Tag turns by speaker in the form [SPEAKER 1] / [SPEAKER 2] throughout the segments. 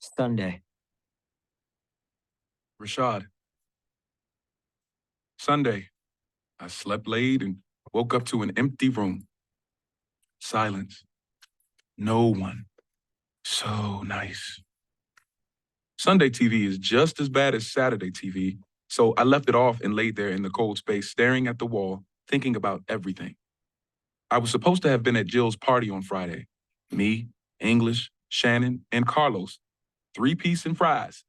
[SPEAKER 1] Sunday.
[SPEAKER 2] Rashad, Sunday, I slept late and woke up to an empty room. Silence. No one. So nice. Sunday TV is just as bad as Saturday TV, so I left it off and laid there in the cold space, staring at the wall, thinking about everything. I was supposed to have been at Jill's party on Friday. Me, English, Shannon, and Carlos. 3-piece and fries.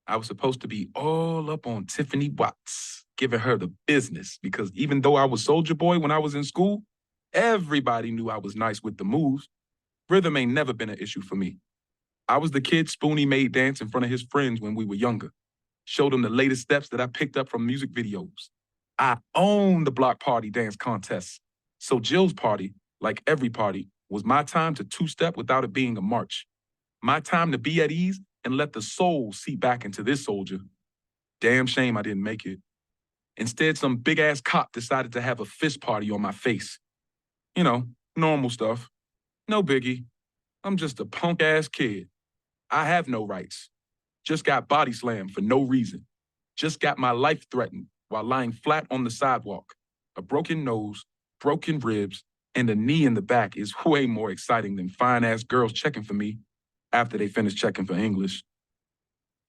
[SPEAKER 2] I was supposed to be all up on Tiffany Watts, giving her the business, because even though I was Soldier Boy when I was in school, everybody knew I was nice with the moves. Rhythm ain't never been an issue for me. I was the kid Spoonie made dance in front of his friends when we were younger. Showed them the latest steps that I picked up from music videos. I owned the block party dance contests. So Jill's party, like every party, was my time to two-step without it being a march. My time to be at ease and let the soul seep back into this soldier. Damn shame I didn't make it. Instead, some big-ass cop decided to have a fist party on my face. You know, normal stuff. No biggie. I'm just a punk-ass kid. I have no rights. Just got body slammed for no reason. Just got my life threatened while lying flat on the sidewalk. A broken nose, broken ribs, and a knee in the back is way more exciting than fine-ass girls checking for me after they finish checking for English.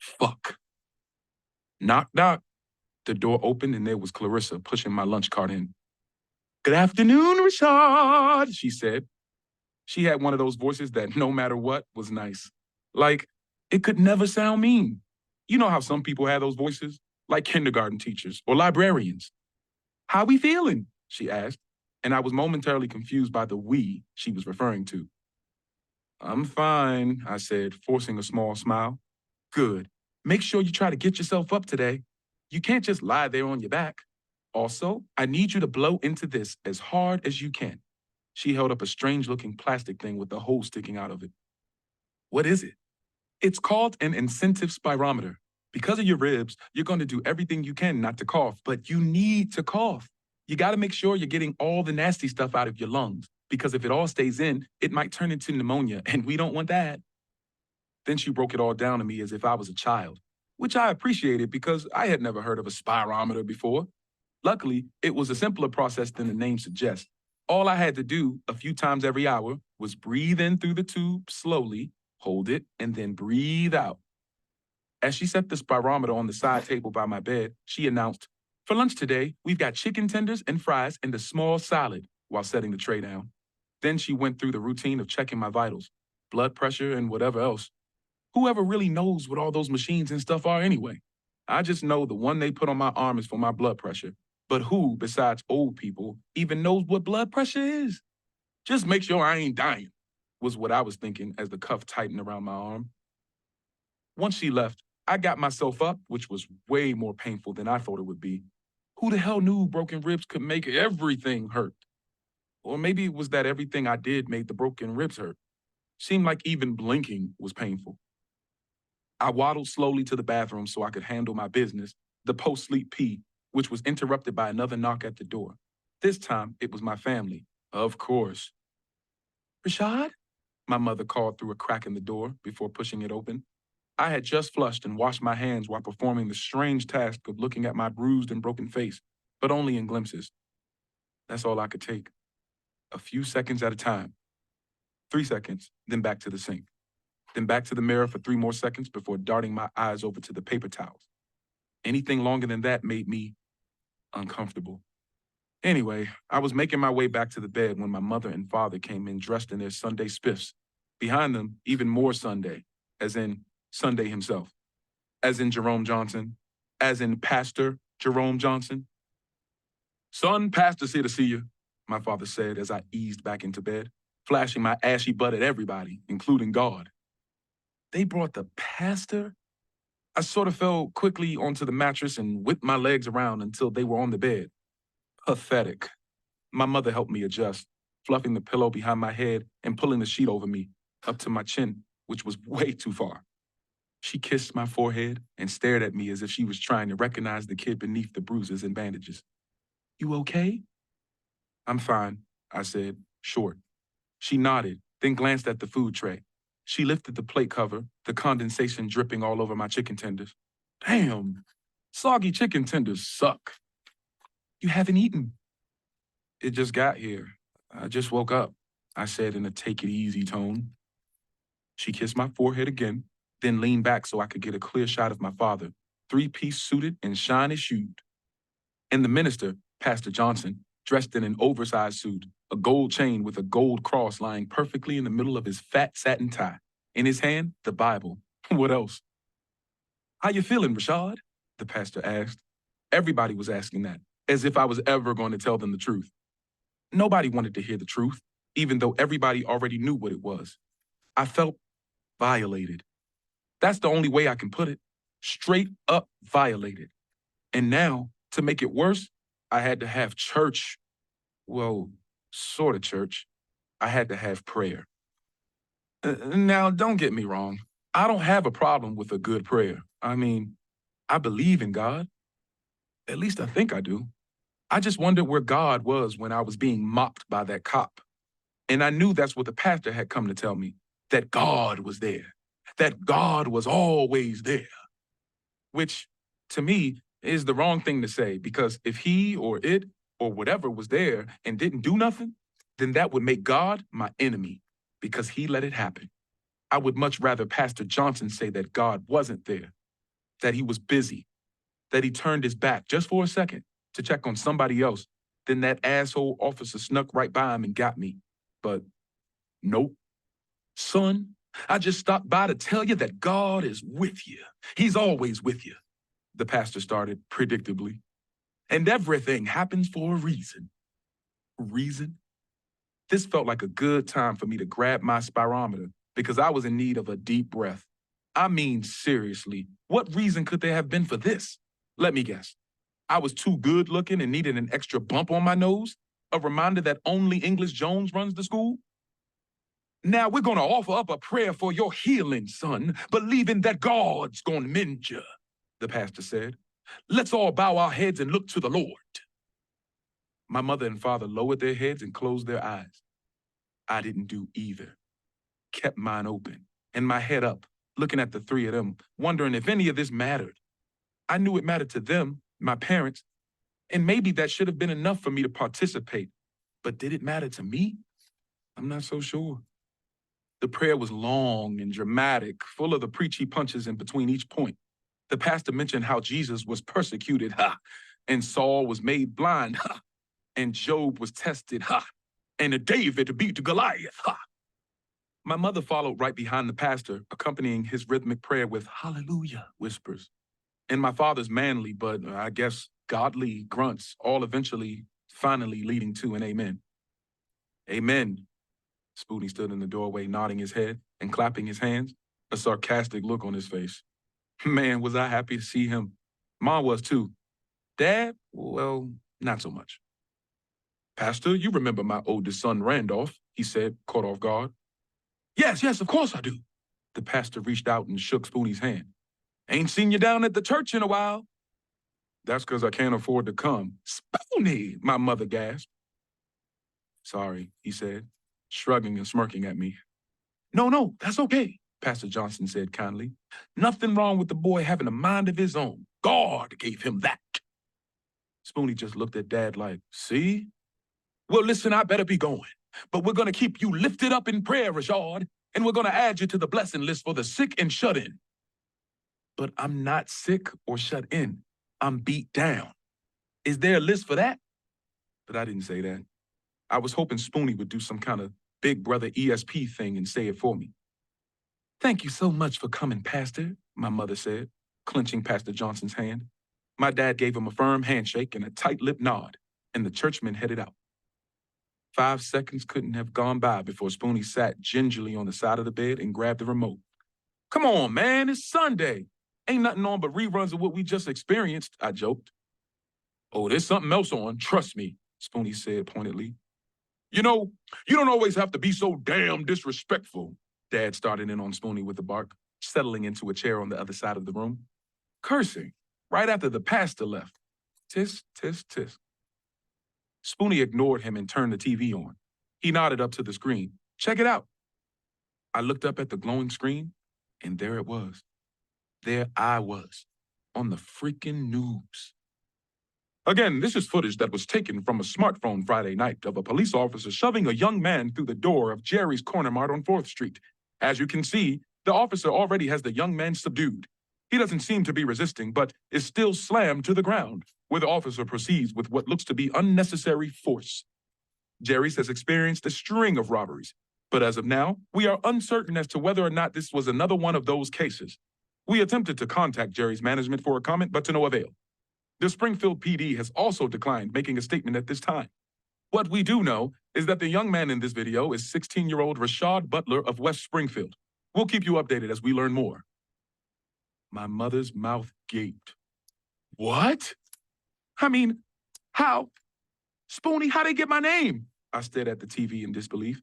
[SPEAKER 2] Fuck. Knock, knock. The door opened and there was Clarissa pushing my lunch cart in. "Good afternoon, Rashad," she said. She had one of those voices that no matter what was nice. Like, it could never sound mean. You know how some people have those voices? Like kindergarten teachers or librarians. "How we feeling?" she asked, and I was momentarily confused by the we she was referring to. "I'm fine," I said, forcing a small smile. "Good. Make sure you try to get yourself up today. You can't just lie there on your back. Also, I need you to blow into this as hard as you can." She held up a strange-looking plastic thing with a hole sticking out of it. "What is it?" "It's called an incentive spirometer. Because of your ribs, you're going to do everything you can not to cough, but you need to cough. You got to make sure you're getting all the nasty stuff out of your lungs, because if it all stays in, it might turn into pneumonia, and we don't want that." Then she broke it all down to me as if I was a child, which I appreciated because I had never heard of a spirometer before. Luckily, it was a simpler process than the name suggests. All I had to do a few times every hour was breathe in through the tube slowly, hold it, and then breathe out. As she set the spirometer on the side table by my bed, she announced, "For lunch today, we've got chicken tenders and fries and a small salad," while setting the tray down. Then she went through the routine of checking my vitals, blood pressure, and whatever else. Whoever really knows what all those machines and stuff are anyway? I just know the one they put on my arm is for my blood pressure. But who, besides old people, even knows what blood pressure is? "Just make sure I ain't dying," was what I was thinking as the cuff tightened around my arm. Once she left, I got myself up, which was way more painful than I thought it would be. Who the hell knew broken ribs could make everything hurt? Or maybe it was that everything I did made the broken ribs hurt. Seemed like even blinking was painful. I waddled slowly to the bathroom so I could handle my business, the post-sleep pee, which was interrupted by another knock at the door. This time, it was my family. Of course. "Rashad?" My mother called through a crack in the door before pushing it open. I had just flushed and washed my hands while performing the strange task of looking at my bruised and broken face, but only in glimpses. That's all I could take. A few seconds at a time. 3 seconds, then back to the sink. Then back to the mirror for 3 more seconds before darting my eyes over to the paper towels. Anything longer than that made me uncomfortable. Anyway, I was making my way back to the bed when my mother and father came in dressed in their Sunday spiffs. Behind them, even more Sunday, as in Sunday himself, as in Jerome Johnson, as in Pastor Jerome Johnson. "Son, Pastor's here to see you," my father said as I eased back into bed, flashing my ashy butt at everybody, including God. They brought the pastor? I sort of fell quickly onto the mattress and whipped my legs around until they were on the bed. Pathetic. My mother helped me adjust, fluffing the pillow behind my head and pulling the sheet over me, up to my chin, which was way too far. She kissed my forehead and stared at me as if she was trying to recognize the kid beneath the bruises and bandages. "You okay?" "I'm fine," I said, short. She nodded, then glanced at the food tray. She lifted the plate cover, the condensation dripping all over my chicken tenders. Damn, soggy chicken tenders suck. You haven't eaten. It just got here. I just woke up, I said in a take-it-easy tone. She kissed my forehead again, then leaned back so I could get a clear shot of my father, three-piece suited and shiny shoed. And the minister, Pastor Johnson, dressed in an oversized suit, a gold chain with a gold cross lying perfectly in the middle of his fat satin tie. In his hand, the Bible. What else? How you feeling, Rashad? The pastor asked. Everybody was asking that, as if I was ever going to tell them the truth. Nobody wanted to hear the truth, even though everybody already knew what it was. I felt violated. That's the only way I can put it. Straight up violated. And now, to make it worse, I had to have church. Well, sort of church. I had to have prayer. Now, don't get me wrong. I don't have a problem with a good prayer. I mean, I believe in God. At least I think I do. I just wondered where God was when I was being mocked by that cop. And I knew that's what the pastor had come to tell me, that God was there, that God was always there. Which, to me, is the wrong thing to say, because if he or it or whatever was there and didn't do nothing, then that would make God my enemy, because he let it happen. I would much rather Pastor Johnson say that God wasn't there, that he was busy, that he turned his back just for a second to check on somebody else, than that asshole officer snuck right by him and got me. But nope. Son, I just stopped by to tell you that God is with you. He's always with you, the pastor started predictably. And everything happens for a reason. Reason? This felt like a good time for me to grab my spirometer, because I was in need of a deep breath. I mean, seriously, what reason could there have been for this? Let me guess. I was too good looking and needed an extra bump on my nose? A reminder that only English Jones runs the school? Now we're going to offer up a prayer for your healing, son, believing that God's going to mend you, the pastor said. Let's all bow our heads and look to the Lord. My mother and father lowered their heads and closed their eyes. I didn't do either. Kept mine open and my head up, looking at the three of them, wondering if any of this mattered. I knew it mattered to them, my parents, and maybe that should have been enough for me to participate. But did it matter to me? I'm not so sure. The prayer was long and dramatic, full of the preachy punches in between each point. The pastor mentioned how Jesus was persecuted, and Saul was made blind, and Job was tested, and David beat Goliath, My mother followed right behind the pastor, accompanying his rhythmic prayer with hallelujah whispers. And my father's manly, but I guess godly grunts, all finally leading to an amen. Amen. Spoonie stood in the doorway, nodding his head and clapping his hands, a sarcastic look on his face. Man, was I happy to see him. Ma was too. Dad, well, not so much. Pastor, you remember my oldest son, Randolph, he said, caught off guard. Yes, of course I do. The pastor reached out and shook Spoonie's hand. Ain't seen you down at the church in a while. That's because I can't afford to come. Spoonie, my mother gasped. Sorry, he said, shrugging and smirking at me. No, that's okay, Pastor Johnson said kindly. Nothing wrong with the boy having a mind of his own. God gave him that. Spoonie just looked at Dad like, see? Well, listen, I better be going. But we're going to keep you lifted up in prayer, Rashad, and we're going to add you to the blessing list for the sick and shut in. But I'm not sick or shut in. I'm beat down. Is there a list for that? But I didn't say that. I was hoping Spoonie would do some kind of Big Brother ESP thing and say it for me. Thank you so much for coming, Pastor, my mother said, clenching Pastor Johnson's hand. My dad gave him a firm handshake and a tight-lipped nod, and the churchman headed out. 5 seconds couldn't have gone by before Spoonie sat gingerly on the side of the bed and grabbed the remote. Come on, man, it's Sunday. Ain't nothing on but reruns of what we just experienced, I joked. Oh, there's something else on, trust me, Spoonie said pointedly. You know, you don't always have to be so damn disrespectful, Dad started in on Spoonie with a bark, settling into a chair on the other side of the room. Cursing, right after the pastor left. Tisk, tisk, tisk. Spoonie ignored him and turned the TV on. He nodded up to the screen. Check it out. I looked up at the glowing screen, and there it was. There I was, on the freaking news. Again, this is footage that was taken from a smartphone Friday night of a police officer shoving a young man through the door of Jerry's Corner Mart on 4th Street. As you can see, the officer already has the young man subdued. He doesn't seem to be resisting, but is still slammed to the ground, where the officer proceeds with what looks to be unnecessary force. Jerry's has experienced a string of robberies, but as of now, we are uncertain as to whether or not this was another one of those cases. We attempted to contact Jerry's management for a comment, but to no avail. The Springfield PD has also declined making a statement at this time. What we do know is that the young man in this video is 16-year-old Rashad Butler of West Springfield. We'll keep you updated as we learn more. My mother's mouth gaped. What? I mean, how? Spoonie, how'd they get my name? I stared at the TV in disbelief.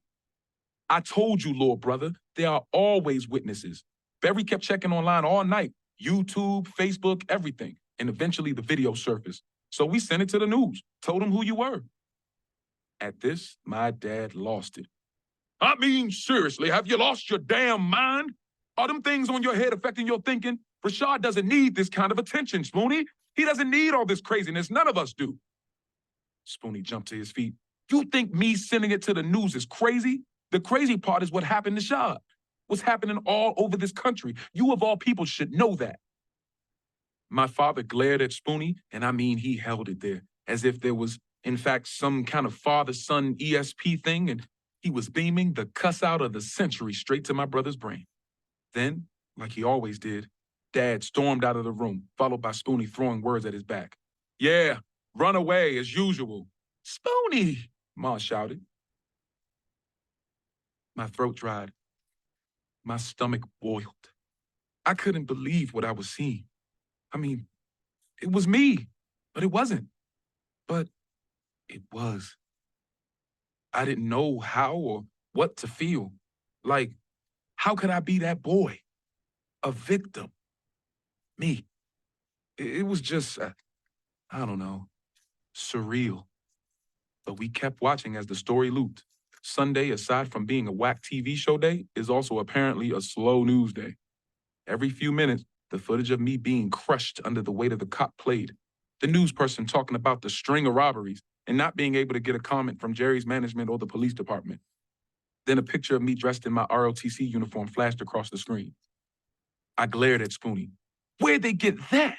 [SPEAKER 2] I told you, Lord brother, there are always witnesses. Barry kept checking online all night. YouTube, Facebook, everything. And eventually the video surfaced. So we sent it to the news, told them who you were. At this, my dad lost it. I mean, seriously, have you lost your damn mind? Are them things on your head affecting your thinking? Rashad doesn't need this kind of attention, Spoonie. He doesn't need all this craziness. None of us do. Spoonie jumped to his feet. You think me sending it to the news is crazy? The crazy part is what happened to Rashad. What's happening all over this country. You of all people should know that. My father glared at Spoonie, and I mean he held it there, as if there was, in fact, some kind of father-son ESP thing, and he was beaming the cuss out of the century straight to my brother's brain. Then, like he always did, Dad stormed out of the room, followed by Spoonie throwing words at his back. Yeah, run away as usual. Spoonie, Ma shouted. My throat dried. My stomach boiled. I couldn't believe what I was seeing. I mean, it was me, but it wasn't. But it was. I didn't know how or what to feel. Like, how could I be that boy? A victim. Me. It was just, I don't know, surreal. But we kept watching as the story looped. Sunday, aside from being a whack TV show day, is also apparently a slow news day. Every few minutes, the footage of me being crushed under the weight of the cop played. The news person talking about the string of robberies and not being able to get a comment from Jerry's management or the police department. Then a picture of me dressed in my ROTC uniform flashed across the screen. I glared at Spoonie. Where'd they get that?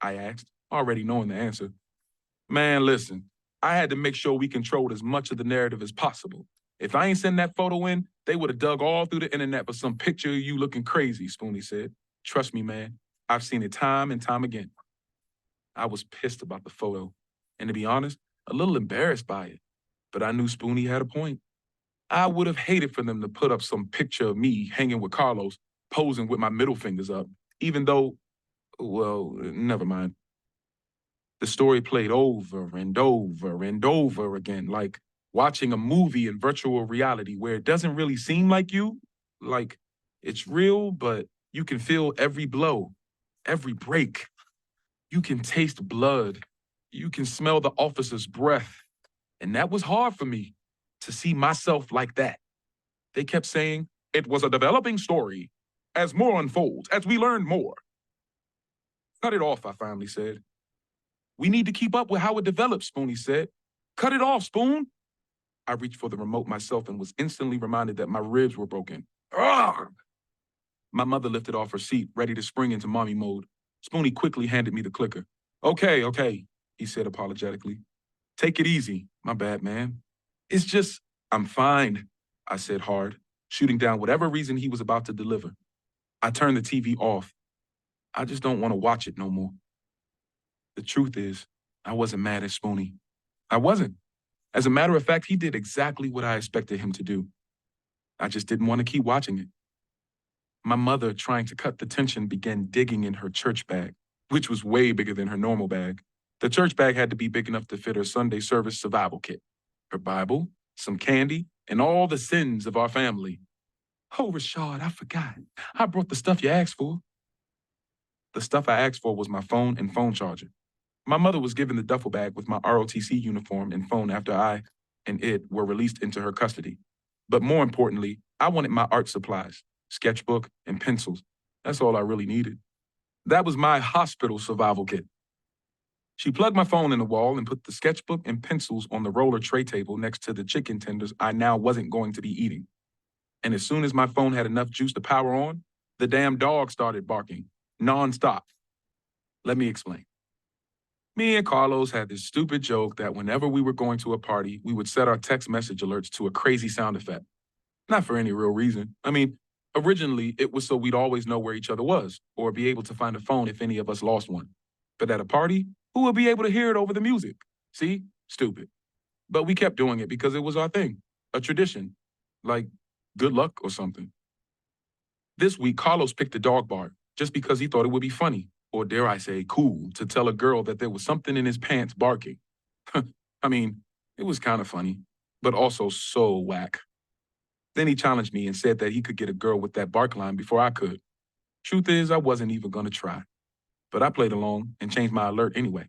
[SPEAKER 2] I asked, already knowing the answer. Man, listen, I had to make sure we controlled as much of the narrative as possible. If I ain't send that photo in, they would have dug all through the internet for some picture of you looking crazy, Spoonie said. Trust me, man, I've seen it time and time again. I was pissed about the photo, and to be honest, a little embarrassed by it. But I knew Spoonie had a point. I would have hated for them to put up some picture of me hanging with Carlos, posing with my middle fingers up, even though, well, never mind. The story played over and over and over again, like watching a movie in virtual reality where it doesn't really seem like you, like it's real, but you can feel every blow, every break. You can taste blood. You can smell the officer's breath. And that was hard for me to see myself like that. They kept saying, it was a developing story. As more unfolds, as we learn more. Cut it off, I finally said. We need to keep up with how it develops, Spoonie said. Cut it off, Spoon. I reached for the remote myself and was instantly reminded that my ribs were broken. Ugh! My mother lifted off her seat, ready to spring into mommy mode. Spoonie quickly handed me the clicker. Okay, he said apologetically. Take it easy. My bad, man. It's just, I'm fine, I said hard, shooting down whatever reason he was about to deliver. I turned the TV off. I just don't want to watch it no more. The truth is, I wasn't mad at Spoonie. I wasn't. As a matter of fact, he did exactly what I expected him to do. I just didn't want to keep watching it. My mother, trying to cut the tension, began digging in her church bag, which was way bigger than her normal bag. The church bag had to be big enough to fit her Sunday service survival kit, her Bible, some candy, and all the sins of our family. Oh, Rashad, I forgot. I brought the stuff you asked for. The stuff I asked for was my phone and phone charger. My mother was given the duffel bag with my ROTC uniform and phone after I and it were released into her custody. But more importantly, I wanted my art supplies, sketchbook, and pencils. That's all I really needed. That was my hospital survival kit. She plugged my phone in the wall and put the sketchbook and pencils on the roller tray table next to the chicken tenders I now wasn't going to be eating. And as soon as my phone had enough juice to power on, the damn dog started barking, nonstop. Let me explain. Me and Carlos had this stupid joke that whenever we were going to a party, we would set our text message alerts to a crazy sound effect. Not for any real reason. I mean, originally, it was so we'd always know where each other was, or be able to find a phone if any of us lost one. But at a party, who would be able to hear it over the music? See? Stupid. But we kept doing it because it was our thing, a tradition, like good luck or something. This week, Carlos picked a dog bark just because he thought it would be funny, or dare I say, cool, to tell a girl that there was something in his pants barking. I mean, it was kind of funny, but also so whack. Then he challenged me and said that he could get a girl with that bark line before I could. Truth is, I wasn't even going to try. But I played along and changed my alert anyway.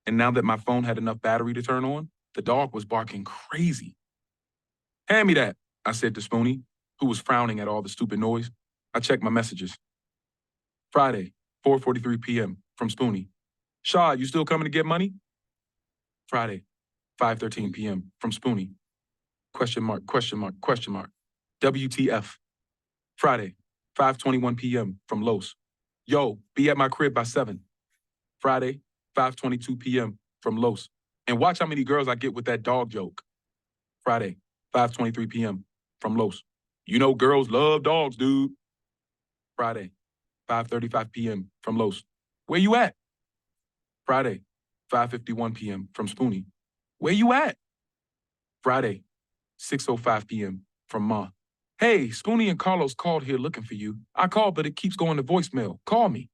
[SPEAKER 2] And now that my phone had enough battery to turn on, the dog was barking crazy. Hand me that, I said to Spoonie, who was frowning at all the stupid noise. I checked my messages. Friday, 4:43 p.m. from Spoonie. Rashad, you still coming to get money? Friday, 5:13 p.m. from Spoonie. Question mark, question mark, question mark. WTF. Friday, 5:21 p.m. from Los. Yo, be at my crib by 7. Friday, 5:22 p.m. from Los. And watch how many girls I get with that dog joke. Friday, 5:23 p.m. from Los. You know girls love dogs, dude. Friday, 5:35 p.m. from Los. Where you at? Friday, 5:51 p.m. from Spoonie. Where you at? Friday, 6:05 p.m. from Ma. Hey, Spoonie and Carlos called here looking for you. I called, but it keeps going to voicemail. Call me.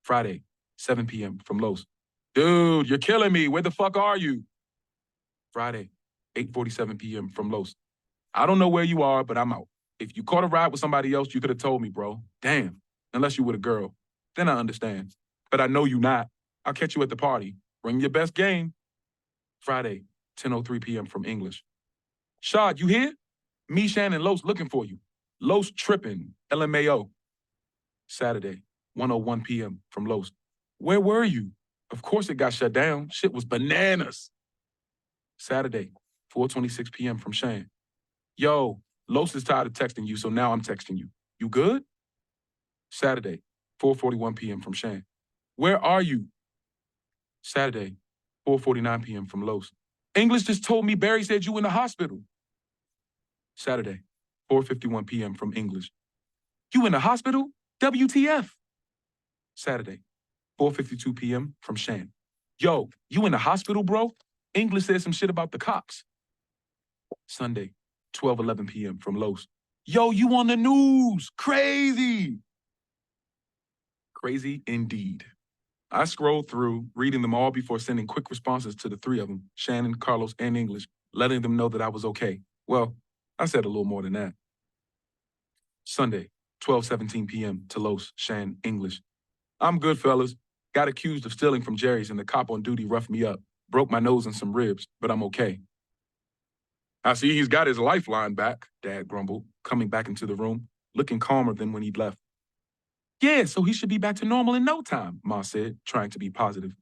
[SPEAKER 2] Friday, 7 p.m. from Los. Dude, you're killing me. Where the fuck are you? Friday, 8:47 p.m. from Los. I don't know where you are, but I'm out. If you caught a ride with somebody else, you could have told me, bro. Damn. Unless you with a girl. Then I understand. But I know you not. I'll catch you at the party. Bring your best game. Friday, 10:03 p.m. from English. Rashad, you here? Me, Shannon, Los looking for you. Los tripping. LMAO. Saturday, 1:01 p.m. from Los. Where were you? Of course it got shut down. Shit was bananas. Saturday, 4:26 p.m. from Shan. Yo, Los is tired of texting you, so now I'm texting you. You good? Saturday, 4:41 p.m. from Shan. Where are you? Saturday, 4:49 p.m. from Los. English just told me Barry said you in the hospital. Saturday, 4:51 p.m. from English. You in the hospital? WTF? Saturday, 4:52 p.m. from Shan. Yo, you in the hospital, bro? English said some shit about the cops. Sunday, 12:11 p.m. from Los. Yo, you on the news. Crazy. Crazy indeed. I scrolled through, reading them all before sending quick responses to the three of them, Shannon, Carlos, and English, letting them know that I was okay. Well, I said a little more than that. Sunday, 12:17 p.m. to Los, Shan, English. I'm good, fellas. Got accused of stealing from Jerry's and the cop on duty roughed me up. Broke my nose and some ribs, but I'm okay. I see he's got his lifeline back, Dad grumbled, coming back into the room, looking calmer than when he'd left. Yeah, so he should be back to normal in no time, Ma said, trying to be positive.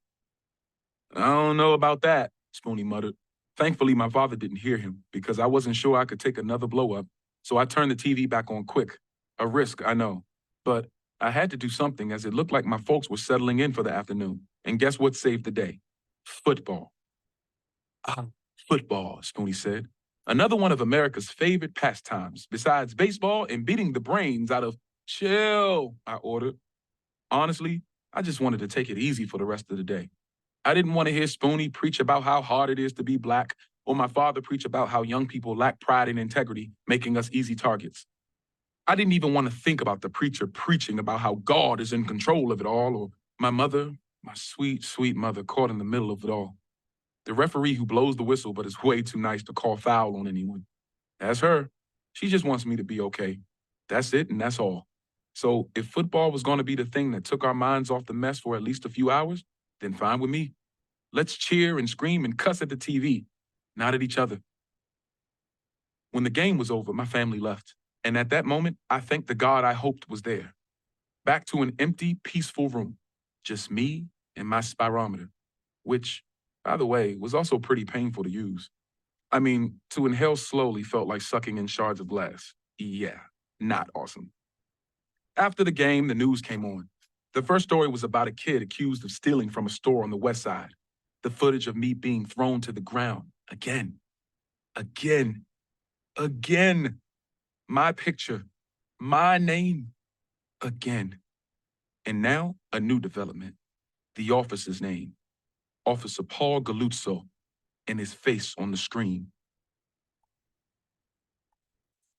[SPEAKER 2] I don't know about that, Spoonie muttered. Thankfully, my father didn't hear him because I wasn't sure I could take another blow up, so I turned the TV back on quick. A risk, I know. But I had to do something as it looked like my folks were settling in for the afternoon. And guess what saved the day? Football. Ah, football, Spoonie said. Another one of America's favorite pastimes, besides baseball and beating the brains out of chill, I ordered. Honestly, I just wanted to take it easy for the rest of the day. I didn't want to hear Spoonie preach about how hard it is to be Black, or my father preach about how young people lack pride and integrity, making us easy targets. I didn't even want to think about the preacher preaching about how God is in control of it all, or my mother, my sweet, sweet mother, caught in the middle of it all. The referee who blows the whistle but is way too nice to call foul on anyone. That's her. She just wants me to be okay. That's it, and that's all. So if football was going to be the thing that took our minds off the mess for at least a few hours, then fine with me. Let's cheer and scream and cuss at the TV, not at each other. When the game was over, my family left. And at that moment, I thanked the God I hoped was there. Back to an empty, peaceful room. Just me and my spirometer, which, by the way, was also pretty painful to use. I mean, to inhale slowly felt like sucking in shards of glass. Yeah, not awesome. After the game, the news came on. The first story was about a kid accused of stealing from a store on the west side. The footage of me being thrown to the ground. Again, again, again. My picture, my name, again. And now, a new development. The officer's name. Officer Paul Galuzzo, and his face on the screen.